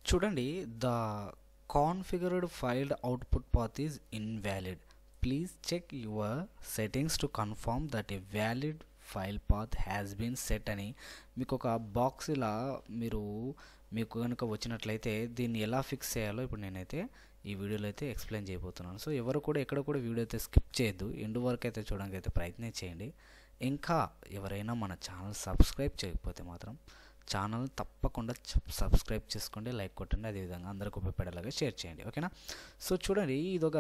చూడండి, the configured file output path is invalid. Please check your settings to confirm that a valid file path has been set అని మీకు ఒక box ఇలా మీకు కనుక వచ్చినట్లయితే దీన్ని ఎలా ఫిక్స్ చేయాలో ఇప్పుడు నేనైతే ఈ వీడియోలో అయితే ఎక్స్ప్లెయిన్ చేయబోతున్నాను. సో ఎవరు కూడా ఎక్కడ కూడా వీడియో అయితే స్కిప్ చేయొద్దు, ఎండ్ వరకు అయితే చూడడానికి అయితే ప్రయత్నం చేయండి. ఇంకా ఎవరైనా మన ఛానల్ సబ్స్క్రైబ్ చేయకపోతే మాత్రం ఛానల్ తప్పకుండా సబ్స్క్రైబ్ చేసుకోండి, లైక్ కొట్టండి, అదేవిధంగా అందరికి ఉపయోగపడేలాగా షేర్ చేయండి. ఓకేనా? సో చూడండి, ఇదొక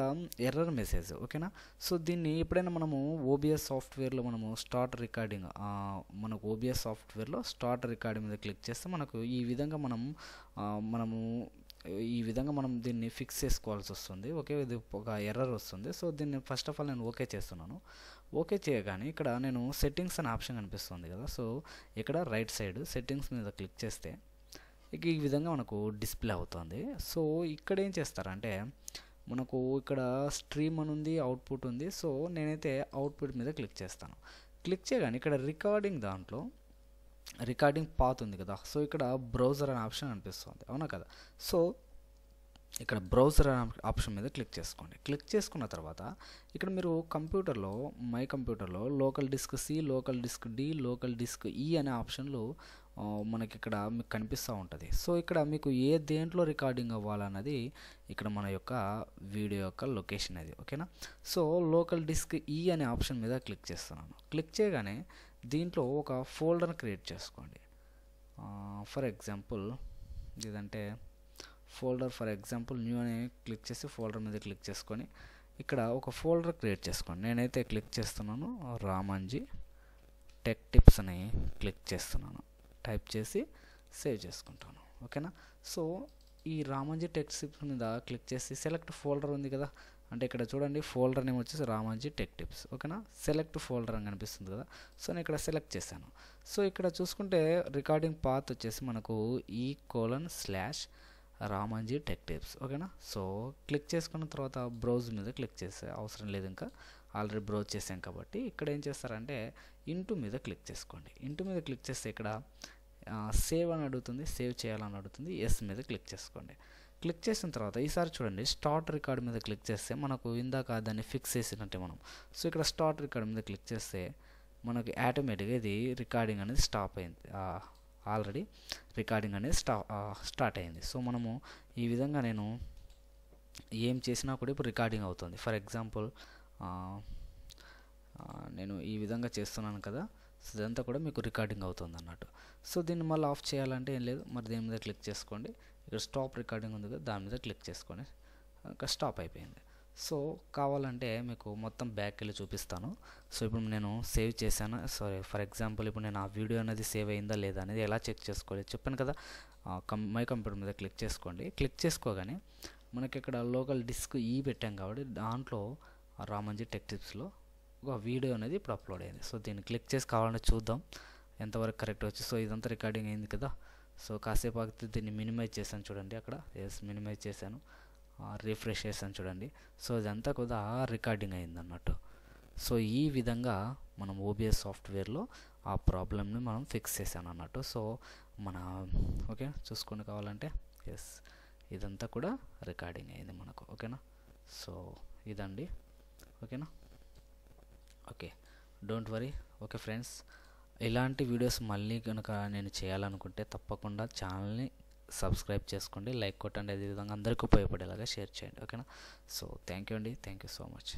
ఎర్రర్ మెసేజ్. ఓకేనా? సో దీన్ని ఎప్పుడైనా మనము ఓబిఎస్ సాఫ్ట్వేర్లో మనము స్టార్ట్ రికార్డింగ్ మనకు ఓబిఎస్ సాఫ్ట్వేర్లో స్టార్ట్ రికార్డింగ్ మీద క్లిక్ చేస్తే మనకు ఈ విధంగా మనం దీన్ని ఫిక్స్ చేసుకోవాల్సి వస్తుంది. ఓకే, ఇది ఒక ఎర్రర్ వస్తుంది. సో దీన్ని ఫస్ట్ ఆఫ్ ఆల్ నేను ఓకే చేస్తున్నాను. ఓకే చేయగానే ఇక్కడ నేను సెట్టింగ్స్ అనే ఆప్షన్ కనిపిస్తుంది కదా. సో ఇక్కడ రైట్ సైడ్ సెట్టింగ్స్ మీద క్లిక్ చేస్తే ఇక ఈ విధంగా మనకు డిస్ప్లే అవుతుంది. సో ఇక్కడ ఏం చేస్తారంటే మనకు ఇక్కడ స్ట్రీమ్ అని ఉంది, అవుట్పుట్ ఉంది. సో నేనైతే అవుట్పుట్ మీద క్లిక్ చేస్తాను. క్లిక్ చేయగానే ఇక్కడ దాంట్లో రికార్డింగ్ పాత్ ఉంది కదా. సో ఇక్కడ బ్రౌజర్ అనే ఆప్షన్ కనిపిస్తుంది, అవునా కదా. సో ఇక్కడ బ్రౌజర్ ఆప్షన్ మీద క్లిక్ చేసుకోండి. క్లిక్ చేసుకున్న తర్వాత ఇక్కడ మీరు కంప్యూటర్లో మై కంప్యూటర్లో local disk C, local disk D, local disk E అనే ఆప్షన్లు మనకి ఇక్కడ మీకు కనిపిస్తూ ఉంటుంది. సో ఇక్కడ మీకు దేంట్లో రికార్డింగ్ అవ్వాలన్నది ఇక్కడ మన యొక్క వీడియో యొక్క లొకేషన్ అది. ఓకేనా? సో లోకల్ డిస్క్ ఈ అనే ఆప్షన్ మీద క్లిక్ చేస్తున్నాను. క్లిక్ చేయగానే దీంట్లో ఒక ఫోల్డర్ క్రియేట్ చేసుకోండి. ఫర్ ఎగ్జాంపుల్ ఇదంటే ఫర్ ఎగ్జాంపుల్ న్యూ అని క్లిక్ చేసి ఫోల్డర్ మీద క్లిక్ చేసుకొని ఇక్కడ ఒక ఫోల్డర్ క్రియేట్ చేసుకోండి. నేనైతే క్లిక్ చేస్తున్నాను, రామంజీ టెక్ టిప్స్ అని క్లిక్ చేస్తున్నాను. టైప్ చేసి సేవ్ చేసుకుంటాను. ఓకేనా? సో ఈ రామంజీ టెక్ టిప్స్ మీద క్లిక్ చేసి సెలెక్ట్ ఫోల్డర్ ఉంది కదా, అంటే ఇక్కడ చూడండి ఫోల్డర్ నేమ్ వచ్చేసి రామంజీ టెక్ టిప్స్. ఓకేనా? సెలెక్ట్ ఫోల్డర్ అని కనిపిస్తుంది కదా. సో నేను ఇక్కడ సెలెక్ట్ చేశాను. సో ఇక్కడ చూసుకుంటే రికార్డింగ్ పాత్ వచ్చేసి మనకు E:/ రామంజీ టెక్ టిప్స్. ఓకేనా? సో క్లిక్ చేసుకున్న తర్వాత బ్రౌజ్ మీద క్లిక్ చేసే అవసరం లేదు, ఇంకా ఆల్రెడీ బ్రౌజ్ చేసాం కాబట్టి. ఇక్కడ ఏం చేస్తారంటే ఇంటూ మీద క్లిక్ చేసుకోండి. ఇంటూ మీద క్లిక్ చేస్తే ఇక్కడ సేవ్ అని అడుగుతుంది, సేవ్ చేయాలని అడుగుతుంది. ఎస్ మీద క్లిక్ చేసుకోండి. క్లిక్ చేసిన తర్వాత ఈసారి చూడండి స్టార్ట్ రికార్డ్ మీద క్లిక్ చేస్తే మనకు ఇందాక దాన్ని ఫిక్స్ చేసినట్టే మనం. సో ఇక్కడ స్టార్ట్ రికార్డ్ మీద క్లిక్ చేస్తే మనకి ఆటోమేటిక్గా ఇది రికార్డింగ్ అనేది స్టాప్ అయింది. ఆల్రెడీ రికార్డింగ్ అనేది స్టార్ట్ అయింది. సో మనము ఈ విధంగా నేను ఏం చేసినా కూడా ఇప్పుడు రికార్డింగ్ అవుతుంది. ఫర్ ఎగ్జాంపుల్ నేను ఈ విధంగా చేస్తున్నాను కదా. సో ఇదంతా కూడా మీకు రికార్డింగ్ అవుతుంది అన్నట్టు. సో దీన్ని మళ్ళీ ఆఫ్ చేయాలంటే ఏం లేదు, మరి దీని మీద క్లిక్ చేసుకోండి. ఇక్కడ స్టాప్ రికార్డింగ్ ఉంది కదా, దాని మీద క్లిక్ చేసుకోండి. ఇంకా స్టాప్ అయిపోయింది. సో కావాలంటే మీకు మొత్తం బ్యాక్ వెళ్ళి చూపిస్తాను. సో ఇప్పుడు నేను సేవ్ చేశాను. ఫర్ ఎగ్జాంపుల్ ఇప్పుడు నేను ఆ వీడియో అనేది సేవ్ అయిందా లేదా అనేది ఎలా చెక్ చేసుకోవాలి చెప్పాను కదా. మై కంప్యూటర్ మీద క్లిక్ చేసుకోండి. క్లిక్ చేసుకోగానే మనకి ఇక్కడ లోకల్ డిస్క్ ఈ పెట్టాం కాబట్టి దాంట్లో రామంజీ టెక్ టిప్స్లో ఒక వీడియో అనేది ఇప్పుడు అప్లోడ్ అయింది. సో దీన్ని క్లిక్ చేసి కావాలంటే చూద్దాం ఎంతవరకు కరెక్ట్ వచ్చి. సో ఇదంతా రికార్డింగ్ అయింది కదా. సో కాసేపు ఆగితే దీన్ని మినిమైజ్ చేశాను చూడండి, అక్కడ మినిమైజ్ చేశాను, రిఫ్రెష్ చేశాను చూడండి. సో ఇదంతా కూడా రికార్డింగ్ అయింది అన్నట్టు. సో ఈ విధంగా మనం ఓబిఎస్ సాఫ్ట్వేర్లో ఆ ప్రాబ్లమ్ని మనం ఫిక్స్ చేశాను అన్నట్టు. సో ఓకే చూసుకొని కావాలంటే ఇదంతా కూడా రికార్డింగ్ అయింది మనకు. ఓకేనా? సో ఇదండి. ఓకేనా? Okay, don't worry. Okay friends, ఇలాంటి వీడియోస్ మళ్ళీ కనుక నేను చేయాలనుకుంటే తప్పకుండా ఛానల్ని సబ్స్క్రైబ్ చేసుకోండి, లైక్ కొట్టండి, అదేవిధంగా అందరికీ ఉపయోగపడేలాగా షేర్ చేయండి. ఓకేనా? సో థ్యాంక్ యూ అండి, థ్యాంక్ యూ సో మచ్.